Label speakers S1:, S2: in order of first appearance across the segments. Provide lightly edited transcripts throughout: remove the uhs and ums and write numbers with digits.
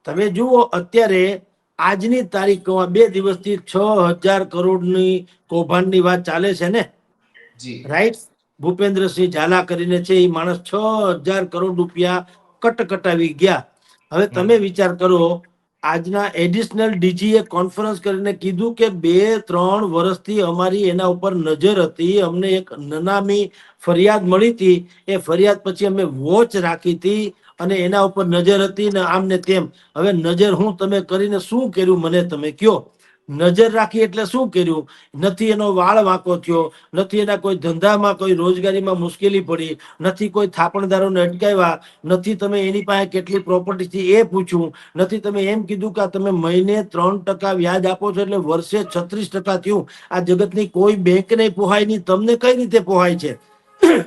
S1: તમે જુઓ અત્યારે આજની તારીખમાં 2 દિવસથી 6,000 કરોડની કૌભાંડની વાત ચાલે છે ને, રાઈટ? ભૂપેન્દ્રસિંહ ઝાલા કરીને છે, એ માણસ 6,000 કરોડ રૂપિયા કટકટાવી ગયા. હવે તમે વિચાર કરો, આજના એડિશનલ ડીજીએ કોન્ફરન્સ કરીને કીધું કે 2-3 વર્ષથી અમારી એના ઉપર નજર હતી, અમને એક નનામી ફરિયાદ મળી હતી, એ ફરિયાદ પછી અમે વોચ રાખી હતી અને એના ઉપર નજર હતી ને આમ ને તેમ. હવે નજર હું તમે કરીને શું કર્યું મને તમે કયો? નજર રાખી એટલે શું કર્યું? નથી એનો વાળ વાંકો થયો, નથી એના કોઈ ધંધામાં કોઈ રોજગારીમાં મુશ્કેલી પડી, નથી કોઈ થાપણદારોને અટકાવ્યા, નથી તમે એની પાસે કેટલી પ્રોપર્ટી છે એ પૂછ્યું, નથી તમે એમ કીધું કે તમે મહિને 3% વ્યાજ આપો છો એટલે વર્ષે 36% થયું. આ જગતની કોઈ બેંક નહીં પોહાય નહીં, તમને કઈ રીતે પોહાય છે?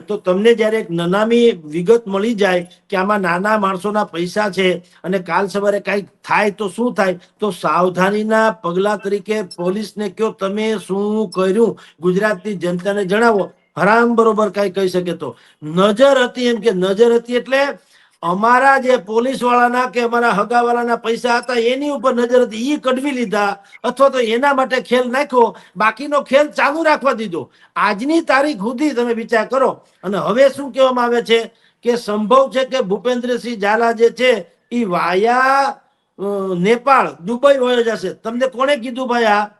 S1: તો તમને જયારે એક નનામી વિગત મળી જાય કે આમાં નાના માણસોના પૈસા છે અને કાલ સવારે કઈ થાય તો શું થાય, તો સાવધાનીના પગલા તરીકે પોલીસને કયો તમે શું કર્યું, ગુજરાતની જનતાને જણાવો. હરામ બરોબર કઈ કહી શકે તો નજર હતી, એમ કે નજર હતી એટલે અમારા જે પોલીસ વાળાના કે અમારા હગાવાળાના પૈસા હતા એની ઉપર નજર હતી, એ કઢવી લીધા અથવા તો એના માટે ખેલ નાખ્યો, બાકીનો ખેલ ચાલુ રાખવા દીધો. આજની તારીખ સુધી તમે વિચાર કરો. અને હવે શું કહેવામાં આવે છે કે સંભવ છે કે ભૂપેન્દ્રસિંહ ઝાલા જે છે એ વાયા નેપાળ દુબઈ વયો જશે. તમને કોણે કીધું ભાઈ? આ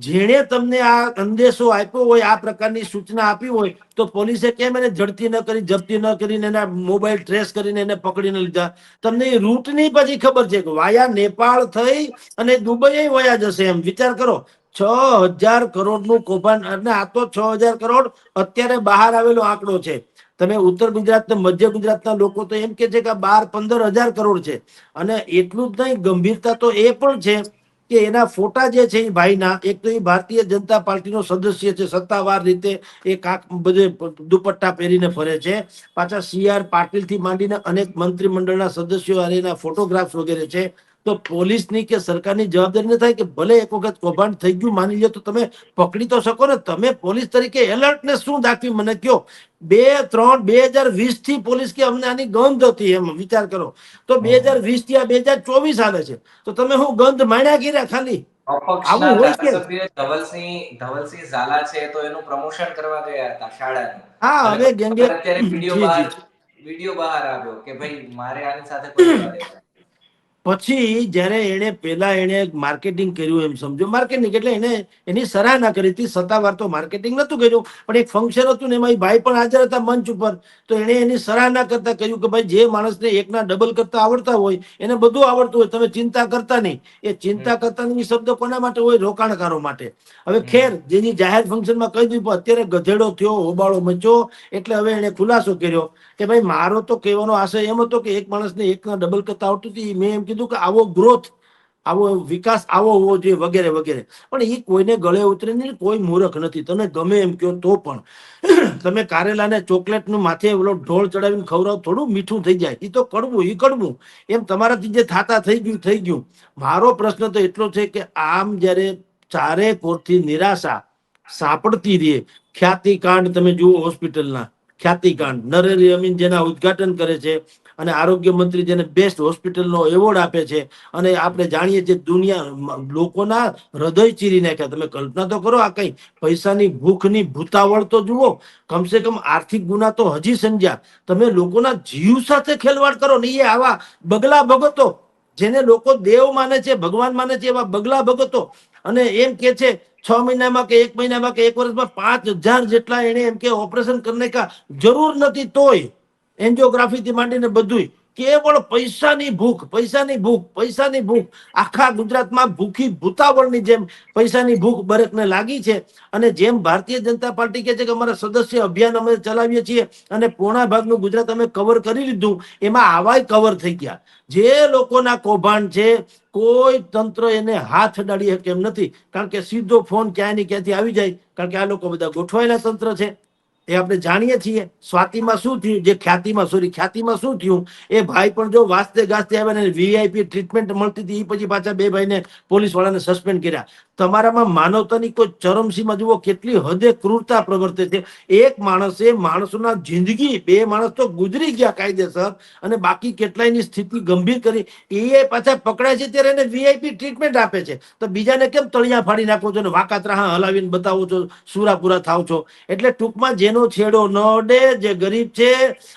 S1: જેણે તમને આ સંદેશો આપ્યો હોય, આ પ્રકારની સૂચના આપી હોય, તો પોલીસે કેમ એને ઝડપી ન કરી, જપ્તી ન કરીને એના મોબાઈલ ટ્રેસ કરીને એને પકડીને લીધા? તમને રૂટની પછી ખબર છે કે વાયા નેપાળ થઈ અને દુબઈ વયા જશે. એમ વિચાર કરો, 6,000 કરોડનું કૌભાંડ. અને આ તો 6,000 કરોડ અત્યારે બહાર આવેલો આંકડો છે. તમે ઉત્તર ગુજરાત ને મધ્ય ગુજરાતના લોકો તો એમ કે છે કે 12-15 હજાર કરોડ છે. અને એટલું જ નહીં, ગંભીરતા તો એ પણ છે કે એના ફોટા જે છે એ ભાઈના, એક તો એ ભારતીય જનતા પાર્ટીનો સદસ્ય છે, સત્તાવાર રીતે એ કાક બધે દુપટ્ટા પહેરીને ફરે છે. પાછા CR પાટીલ થી માંડીને અનેક મંત્રીમંડળના સદસ્યો એના ફોટોગ્રાફ્સ વગેરે છે. તો પોલીસની કે સરકારની જવાબદારી ન થાય કે ભલે એક વખત કૌભાંડ થઈ ગયું માની લો તો તમે પકડી તો શકો ને? તમે પોલીસ તરીકે એલર્ટનેસ શું દાખવી મને કયો? 2020 થી પોલીસ કે અમને આની ગંધ હતી, એમ વિચાર કરો. તો 2020 થી આ 2024 હાલે છે, તો તમે હું ગંધ માણ્યા કર્યા ખાલી? આવું હોય કે?
S2: ધવલસિંહ ઝાલા છે તો એનું પ્રમોશન કરવા ગયા હતા શાળાનું.
S1: હા, હવે ગેંગે
S2: અત્યારે વિડિયો બહાર આવ્યો કે ભાઈ મારે આની સાથે કોઈ લેવા દેવા.
S1: પછી જયારે એને પેલા એને માર્કેટિંગ કર્યું, એમ સમજો માર્કેટિંગ એટલે એને એની સરાહના કરી હતી. સત્તાવાર તો માર્કેટિંગ નતું કર્યું, પણ એક ફંક્શન હતું ને એમાં ભાઈ પણ હાજર હતા મંચ ઉપર. તો એને એની સરાહના કરતા કહ્યું કે ભાઈ જે માણસને એકના ડબલ કરતા આવડતા હોય એને બધું આવડતું હોય, તમે ચિંતા કરતા નહીં. એ ચિંતા કરતા નહીં શબ્દ કોના માટે હોય? રોકાણકારો માટે. હવે ખેર, જેની જાહેર ફંક્શનમાં કહી દીધું, અત્યારે ગધેડો થયો, હોબાળો મચ્યો, એટલે હવે એને ખુલાસો કર્યો કે ભાઈ મારો તો કહેવાનો આશય એમ હતો કે એક માણસને એકના ડબલ કરતા આવડતું હતું. મેં એમ કીધું કે આવો ગ્રોથ, આવો વિકાસ આવો હોવો જોઈએ વગેરે વગેરે. પણ એ કોઈને ગળે ઉતરે નહીં, કોઈ મૂર્ખ નથી. તમે ગમે એમ કહો તો પણ તમે કારેલાને ચોકલેટનું માથે ઓલો ઢોળ ચડાવીને ખવડાવો, થોડું મીઠું થઈ જાય? એ તો કડવું, એ કડવું. એમ તમારાથી જે થાતા થઈ ગયું થઈ ગયું. મારો પ્રશ્ન તો એટલો છે કે આમ જયારે ચારે કોરથી નિરાશા સાંપડતી રહે, ખ્યાતિકાંડ તમે જુઓ, હોસ્પિટલના ખ્યાતિકાંડ, નરેન્દ્ર અમીન જેના ઉદઘાટન કરે છે અને આરોગ્ય મંત્રી જેને બેસ્ટ હોસ્પિટલનો એવોર્ડ આપે છે, અને આપણે જાણીએ છીએ દુનિયા લોકોના હૃદય ચીરી નાખ્યા. તમે કલ્પના તો કરો, આ કઈ પૈસાની ભૂખની ભૂતાવળ તો જુઓ. કમસે કમ આર્થિક ગુના તો હજી સમજ્યા, તમે લોકોના જીવ સાથે ખેલવાડ કરો ને એ આવા બગલા ભગતો, જેને લોકો દેવ માને છે, ભગવાન માને છે, એવા બગલા ભગતો. અને એમ કે છે 6 મહિનામાં કે 1 મહિનામાં કે 1 વર્ષમાં 5,000 જેટલા એને એમ કે ઓપરેશન કરને કા જરૂર નથી, તોય એન્જિયોગ્રાફી થી માંડીને બધું કેવળ પૈસાની ભૂખ, પૈસાની ભૂખ, પૈસાની ભૂખ. આખા ગુજરાતમાં ભૂખી ભૂતાવળની જેમ પૈસાની ભૂખ બરેકને લાગી છે. અને જેમ ભારતીય જનતા પાર્ટી કહે છે કે અમારા સદસ્ય અભિયાન અમે ચલાવીએ છીએ અને પોણા ભાગનું ગુજરાત અમે કવર કરી લીધું, એમાં આવાય કવર થઈ ગયા. જે લોકોના કૌભાંડ છે કોઈ તંત્ર એને હાથ અડાડી શકે એમ નથી, કારણ કે સીધો ફોન ક્યાંય ક્યાંથી આવી જાય, કારણ કે આ લોકો બધા ગોઠવાયેલા તંત્ર છે. એ આપણે જાણીએ છીએ. સ્વાતિમાં શું થયું, જે ખ્યાતિમાં શું થયું, એ ભાઈ પણ જો વાસ્તે ગાસ્તે આવ્યા ને VIP ટ્રીટમેન્ટ મળતી હતી, એ પછી પાછા 2 ભાઈને પોલીસ વાળાને સસ્પેન્ડ કર્યા. તમારામાં માનવતાની કોઈ ચરમસીમા જુઓ, કેટલી હદે ક્રૂરતા પ્રવર્તે છે. એક માણસે માણસોના જિંદગી, 2 માણસ તો ગુજરી ગયા કાયદેસર, અને બાકી કેટલાયની સ્થિતિ ગંભીર કરી. એ પાછા પકડાય છે ત્યારે એને વીઆઈપી ટ્રીટમેન્ટ આપે છે. તો બીજાને કેમ તળિયા ફાડી નાખો છો ને વાકાત્રાહા હલાવીને બતાવો છો, સુરાપુરા થાવ છો? એટલે ટૂંકમાં જેનો છેડો ન અડે, જે ગરીબ છે,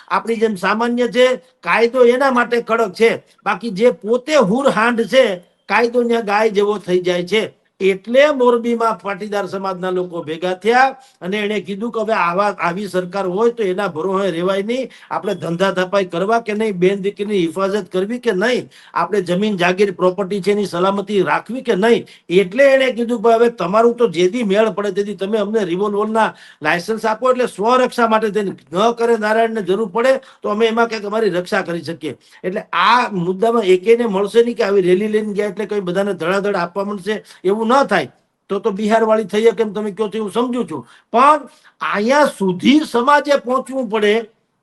S1: આપણી જેમ સામાન્ય છે, કાયદો એના માટે કડક છે. બાકી જે પોતે હુરહાંડ છે, કાયદો ત્યાં ગાય જેવો થઈ જાય છે. એટલે મોરબીમાં પાટીદાર સમાજના લોકો ભેગા થયા અને એને કીધું કે હવે આવી સરકાર હોય તો એના ભરોસે રહેવાય નહીં. આપણે ધંધા ધપાઈ કરવા કે નહીં, બેન દીકરીની હિફાજત કરવી કે નહીં, આપણે જમીન જાગીર પ્રોપર્ટી છે એની સલામતી રાખવી કે નહીં. એટલે એને કીધું કે હવે તમારું તો જેથી મેળ પડે તેથી તમે અમને રિવોલ્વરના લાયસન્સ આપો, એટલે સ્વરક્ષા માટે ન કરે નારાયણને જરૂર પડે તો અમે એમાં કંઈક અમારી રક્ષા કરી શકીએ. એટલે આ મુદ્દામાં એકેયને મળશે નહીં કે આવી રેલી લઈને ગયા એટલે કઈ બધાને ધડાધડ આપવા મળશે, એવું ન થાય. તો બિહાર વાળી થઈ કેમ તમે કહો છો એવું સમજુ છું, પણ અહીંયા સુધી સમાજે પહોંચવું પડે.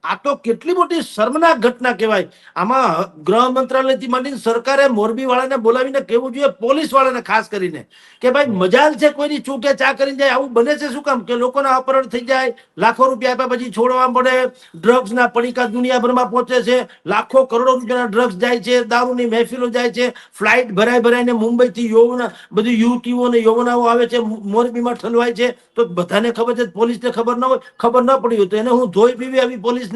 S1: આ તો કેટલી મોટી શર્મનાક ઘટના કહેવાય. આમાં ગૃહ મંત્રાલયથી માંડીને સરકારે મોરબી વાળાને બોલાવીને કહેવું જોઈએ, પોલીસ વાળાને ખાસ કરીને, કે ભાઈ મજાલ છે કોઈની છૂટે ચા કરીને જાય. આવું બને છે શું કામ? કે લોકોના અપહરણ થઈ જાય, લાખો રૂપિયા આપ્યા પછી છોડવા પડે, ડ્રગ્સના પડીકા દુનિયાભરમાં પહોંચે છે, લાખો કરોડો રૂપિયાના ડ્રગ્સ જાય છે, દારૂની મહેફિલો જાય છે, ફ્લાઇટ ભરાઈને મુંબઈથી યૌવના બધી યુવતીઓ અને યૌવનાઓ આવે છે, મોરબીમાં ઠલવાય છે. તો બધાને ખબર છે, પોલીસને ખબર ન હોય, ખબર ન પડી હોય તો એને હું ધોઈ પીવી આવી પોલીસને.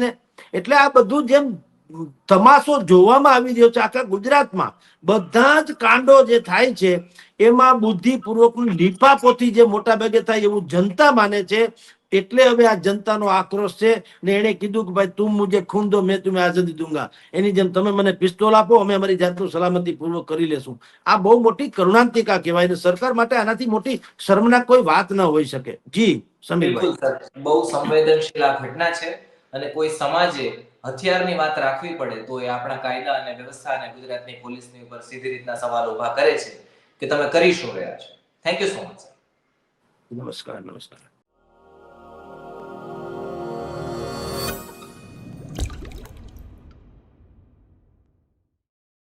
S1: એટલે આ બધું જેમ તમાશો જોવામાં આવી રહ્યો છે આખા ગુજરાતમાં, બધા જ કાંડો જે થાય છે એમાં બુદ્ધિપૂર્વકનું લીપાપોથી જે મોટા ભાગે થાય એવું જનતા માને છે. એટલે હવે આ જનતાનો આક્રોશ છે ને એને કીધું કે ભાઈ તું મુજે ખૂન દો મેં તુમ્हें આઝાદી દૂંગા. એની જેમ તમે મને પિસ્તોલ આપો, અમે અમારી જાતનું સલામતી પૂર્વક કરી લેશું. આ બહુ મોટી કરુણાંતિકા કહેવાય ને સરકાર માટે આનાથી મોટી શર્મનાક કોઈ વાત ન હોઈ શકે. જી સમીરભાઈ,
S2: બહુ સંવેદનશીલ આ ઘટના છે અને કોઈ સમાજે હથિયારની વાત રાખવી પડે તો એ આપણા કાયદા અને વ્યવસ્થા અને ગુજરાતની પોલીસની ઉપર સીધી રીતના સવાલ ઉભા કરે છે કે તમે કરી શું રહ્યા છો. Thank you so much.
S1: નમસ્કાર.